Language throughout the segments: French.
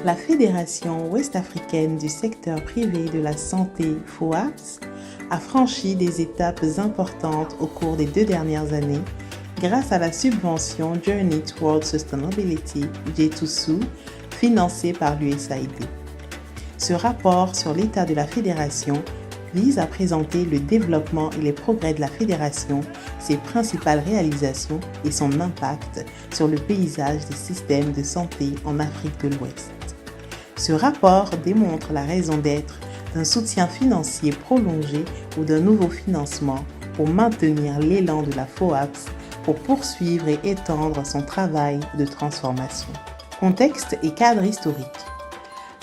La Fédération ouest-africaine du secteur privé de la santé, FOAPS, a franchi des étapes importantes au cours des 2 dernières années grâce à la subvention Journey Towards Sustainability, J2SU, financée par l'USAID. Ce rapport sur l'état de la fédération vise à présenter le développement et les progrès de la fédération, ses principales réalisations et son impact sur le paysage des systèmes de santé en Afrique de l'Ouest. Ce rapport démontre la raison d'être d'un soutien financier prolongé ou d'un nouveau financement pour maintenir l'élan de la FOAPS pour poursuivre et étendre son travail de transformation. Contexte et cadre historique.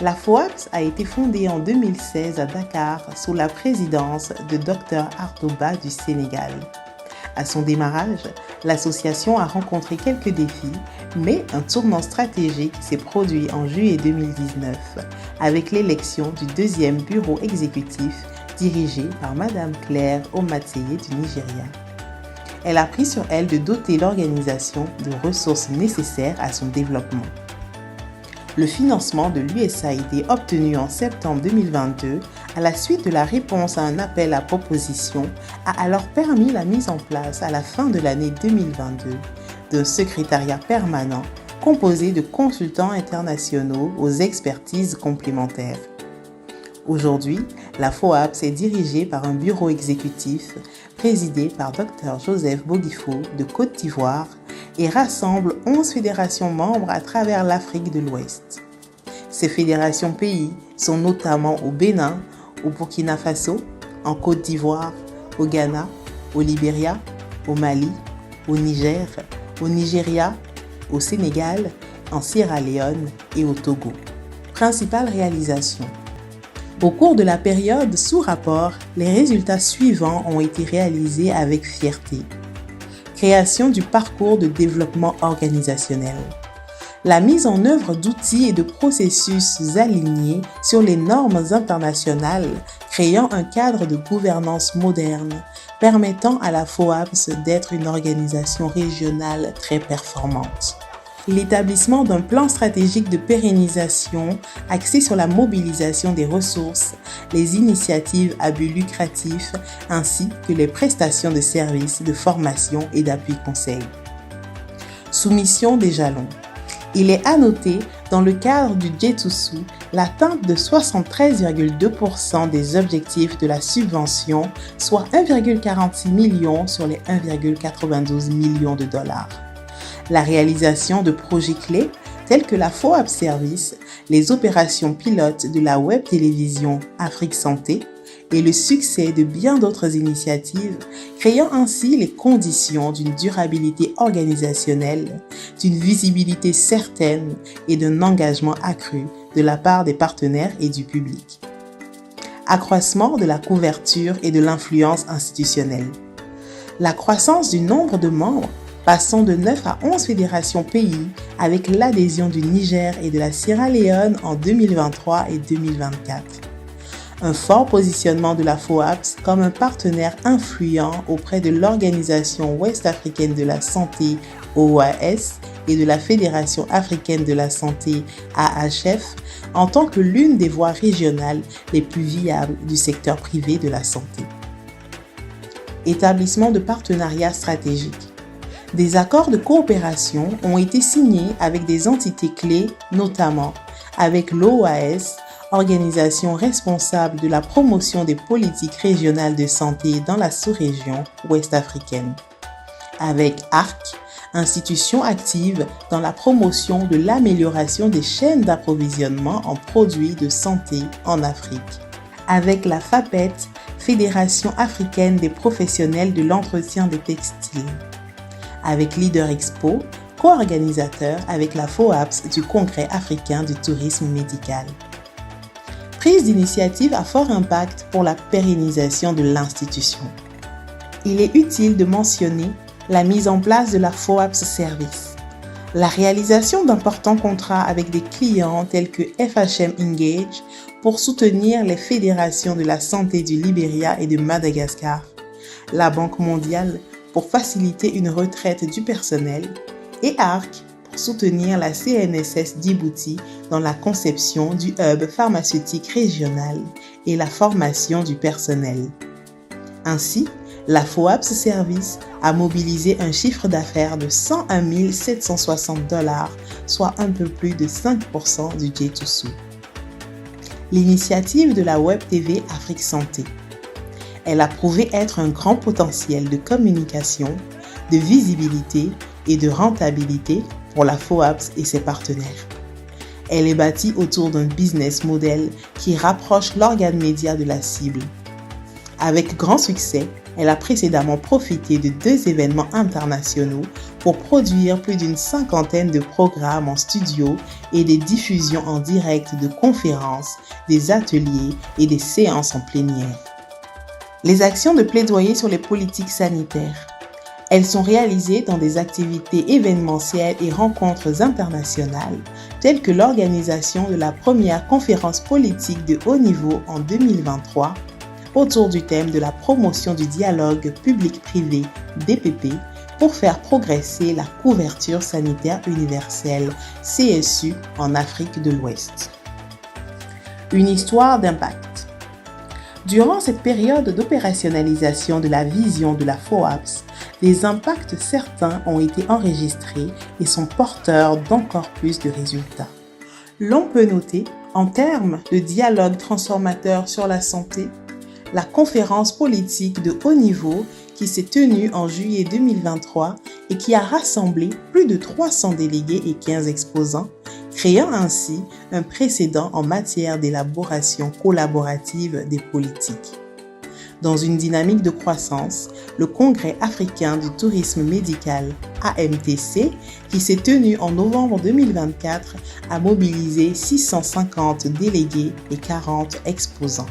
La FOAPS a été fondée en 2016 à Dakar sous la présidence de Dr Artoba du Sénégal. À son démarrage, l'association a rencontré quelques défis, mais un tournant stratégique s'est produit en juillet 2019 avec l'élection du 2e bureau exécutif dirigé par Madame Claire Omateye du Nigeria. Elle a pris sur elle de doter l'organisation de ressources nécessaires à son développement. Le financement de l'USAID obtenu en septembre 2022 à la suite de la réponse à un appel à proposition a alors permis la mise en place à la fin de l'année 2022 d'un secrétariat permanent composé de consultants internationaux aux expertises complémentaires. Aujourd'hui, la FOAPS est dirigée par un bureau exécutif présidé par Dr Joseph Bogifo de Côte d'Ivoire et rassemble 11 fédérations membres à travers l'Afrique de l'Ouest. Ces fédérations pays sont notamment au Bénin, au Burkina Faso, en Côte d'Ivoire, au Ghana, au Libéria, au Mali, au Niger, au Nigeria, au Sénégal, en Sierra Leone et au Togo. Principales réalisations. Au cours de la période sous rapport, les résultats suivants ont été réalisés avec fierté. Création du parcours de développement organisationnel. La mise en œuvre d'outils et de processus alignés sur les normes internationales, créant un cadre de gouvernance moderne, permettant à la FOAPS d'être une organisation régionale très performante. L'établissement d'un plan stratégique de pérennisation axé sur la mobilisation des ressources, les initiatives à but lucratif ainsi que les prestations de services de formation et d'appui conseil. Soumission des jalons. Il est à noter, dans le cadre du J2SU, l'atteinte de 73,2% des objectifs de la subvention, soit 1,46 million sur les 1,92 millions de dollars. La réalisation de projets clés tels que la FOAPS Service, les opérations pilotes de la web télévision Afrique Santé et le succès de bien d'autres initiatives, créant ainsi les conditions d'une durabilité organisationnelle, d'une visibilité certaine et d'un engagement accru de la part des partenaires et du public. Accroissement de la couverture et de l'influence institutionnelle. La croissance du nombre de membres passant de 9 à 11 fédérations pays avec l'adhésion du Niger et de la Sierra Leone en 2023 et 2024. Un fort positionnement de la FOAPS comme un partenaire influent auprès de l'Organisation ouest-africaine de la santé OAS et de la Fédération africaine de la santé AHF en tant que l'une des voies régionales les plus viables du secteur privé de la santé. Établissement de partenariats stratégiques. Des accords de coopération ont été signés avec des entités clés, notamment avec l'OAS, organisation responsable de la promotion des politiques régionales de santé dans la sous-région ouest-africaine, avec ARC, institution active dans la promotion de l'amélioration des chaînes d'approvisionnement en produits de santé en Afrique, avec la FAPET, Fédération africaine des professionnels de l'entretien des textiles, avec Leader Expo, co-organisateur avec la FOAPS du Congrès africain du tourisme médical. Prise d'initiative à fort impact pour la pérennisation de l'institution. Il est utile de mentionner la mise en place de la FOAPS Service, la réalisation d'importants contrats avec des clients tels que FHM Engage pour soutenir les fédérations de la santé du Libéria et de Madagascar, la Banque mondiale pour faciliter une retraite du personnel et ARC pour soutenir la CNSS Djibouti dans la conception du hub pharmaceutique régional et la formation du personnel. Ainsi, la FOAPS Service a mobilisé un chiffre d'affaires de 101 760 $, soit un peu plus de 5% du J2SU. L'initiative de la Web TV Afrique Santé. Elle a prouvé être un grand potentiel de communication, de visibilité et de rentabilité pour la FOAPS et ses partenaires. Elle est bâtie autour d'un business model qui rapproche l'organe média de la cible. Avec grand succès, elle a précédemment profité de 2 événements internationaux pour produire plus d'une 50aine de programmes en studio et des diffusions en direct de conférences, des ateliers et des séances en plénière. Les actions de plaidoyer sur les politiques sanitaires. Elles sont réalisées dans des activités événementielles et rencontres internationales, telles que l'organisation de la première conférence politique de haut niveau en 2023, autour du thème de la promotion du dialogue public-privé DPP pour faire progresser la couverture sanitaire universelle CSU en Afrique de l'Ouest. Une histoire d'impact. Durant cette période d'opérationnalisation de la vision de la FOAPS, des impacts certains ont été enregistrés et sont porteurs d'encore plus de résultats. L'on peut noter, en termes de dialogue transformateur sur la santé, la conférence politique de haut niveau qui s'est tenue en juillet 2023 et qui a rassemblé plus de 300 délégués et 15 exposants, créant ainsi un précédent en matière d'élaboration collaborative des politiques. Dans une dynamique de croissance, le Congrès africain du tourisme médical AMTC, qui s'est tenu en novembre 2024, a mobilisé 650 délégués et 40 exposants.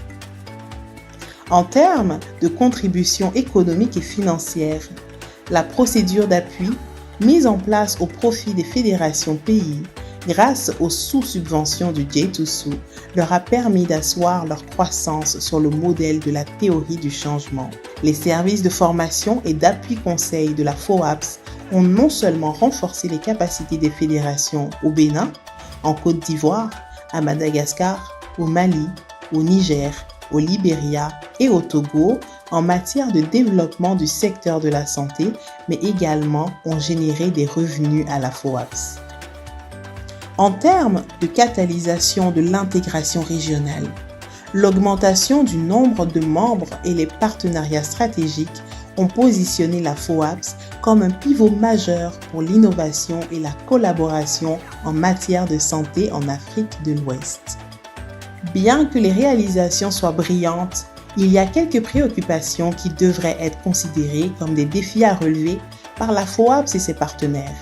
En termes de contribution économique et financière, la procédure d'appui mise en place au profit des fédérations pays grâce aux sous-subventions du J2SU leur a permis d'asseoir leur croissance sur le modèle de la théorie du changement. Les services de formation et d'appui conseil de la FOAPS ont non seulement renforcé les capacités des fédérations au Bénin, en Côte d'Ivoire, à Madagascar, au Mali, au Niger, au Libéria et au Togo en matière de développement du secteur de la santé, mais également ont généré des revenus à la FOAPS. En termes de catalysation de l'intégration régionale, l'augmentation du nombre de membres et les partenariats stratégiques ont positionné la FOAPS comme un pivot majeur pour l'innovation et la collaboration en matière de santé en Afrique de l'Ouest. Bien que les réalisations soient brillantes, il y a quelques préoccupations qui devraient être considérées comme des défis à relever par la FOAPS et ses partenaires.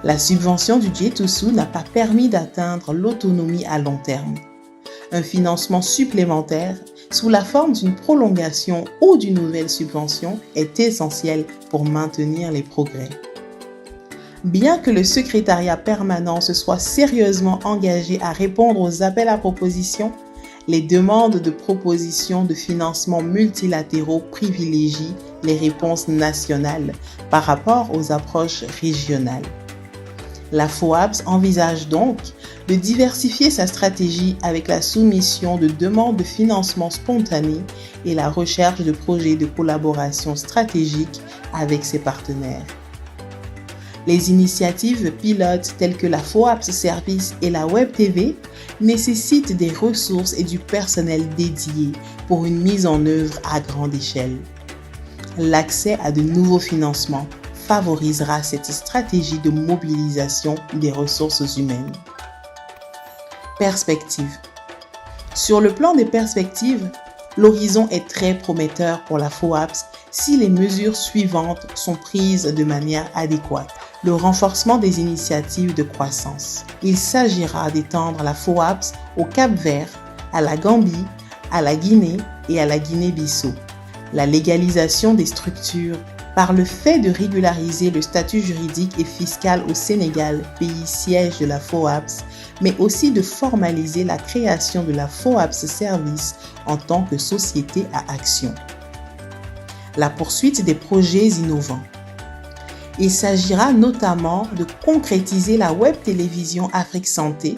La subvention du J2SU n'a pas permis d'atteindre l'autonomie à long terme. Un financement supplémentaire, sous la forme d'une prolongation ou d'une nouvelle subvention, est essentiel pour maintenir les progrès. Bien que le secrétariat permanent se soit sérieusement engagé à répondre aux appels à propositions, les demandes de propositions de financement multilatéraux privilégient les réponses nationales par rapport aux approches régionales. La FOAPS envisage donc de diversifier sa stratégie avec la soumission de demandes de financement spontanées et la recherche de projets de collaboration stratégique avec ses partenaires. Les initiatives pilotes telles que la FOAPS Service et la Web TV nécessitent des ressources et du personnel dédié pour une mise en œuvre à grande échelle. L'accès à de nouveaux financements favorisera cette stratégie de mobilisation des ressources humaines. Perspectives. Sur le plan des perspectives, l'horizon est très prometteur pour la FOAPS si les mesures suivantes sont prises de manière adéquate. Le renforcement des initiatives de croissance. Il s'agira d'étendre la FOAPS au Cap-Vert, à la Gambie, à la Guinée et à la Guinée-Bissau. La légalisation des structures par le fait de régulariser le statut juridique et fiscal au Sénégal, pays siège de la FOAPS, mais aussi de formaliser la création de la FOAPS Service en tant que société à action. La poursuite des projets innovants. Il s'agira notamment de concrétiser la web télévision Afrique Santé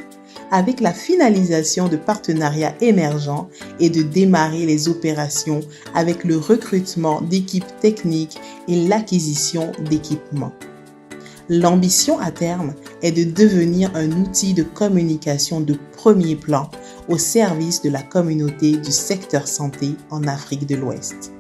avec la finalisation de partenariats émergents et de démarrer les opérations avec le recrutement d'équipes techniques et l'acquisition d'équipements. L'ambition à terme est de devenir un outil de communication de premier plan au service de la communauté du secteur santé en Afrique de l'Ouest.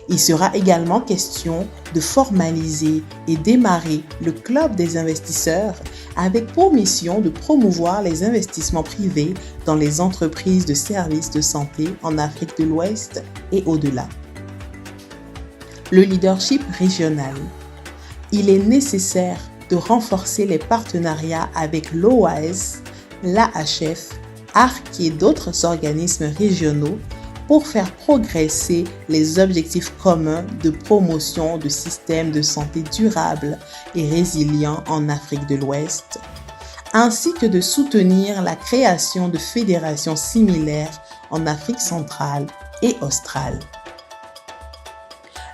Il sera également question de formaliser et démarrer le Club des investisseurs avec pour mission de promouvoir les investissements privés dans les entreprises de services de santé en Afrique de l'Ouest et au-delà. Le leadership régional. Il est nécessaire de renforcer les partenariats avec l'OAS, l'AHF, ARC et d'autres organismes régionaux pour faire progresser les objectifs communs de promotion de systèmes de santé durables et résilients en Afrique de l'Ouest, ainsi que de soutenir la création de fédérations similaires en Afrique centrale et australe.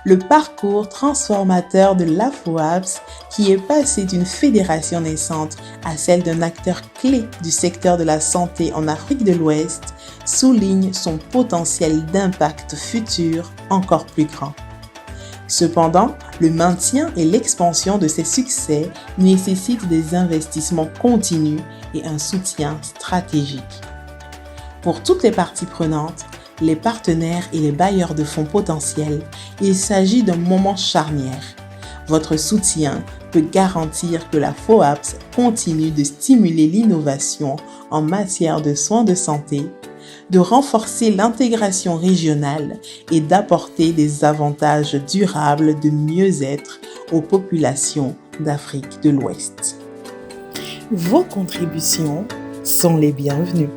Le parcours transformateur de l'AFOAPS, qui est passé d'une fédération naissante à celle d'un acteur clé du secteur de la santé en Afrique de l'Ouest, souligne son potentiel d'impact futur encore plus grand. Cependant, le maintien et l'expansion de ces succès nécessitent des investissements continus et un soutien stratégique. Pour toutes les parties prenantes, les partenaires et les bailleurs de fonds potentiels, il s'agit d'un moment charnière. Votre soutien peut garantir que la FOAPS continue de stimuler l'innovation en matière de soins de santé, de renforcer l'intégration régionale et d'apporter des avantages durables de mieux-être aux populations d'Afrique de l'Ouest. Vos contributions sont les bienvenues.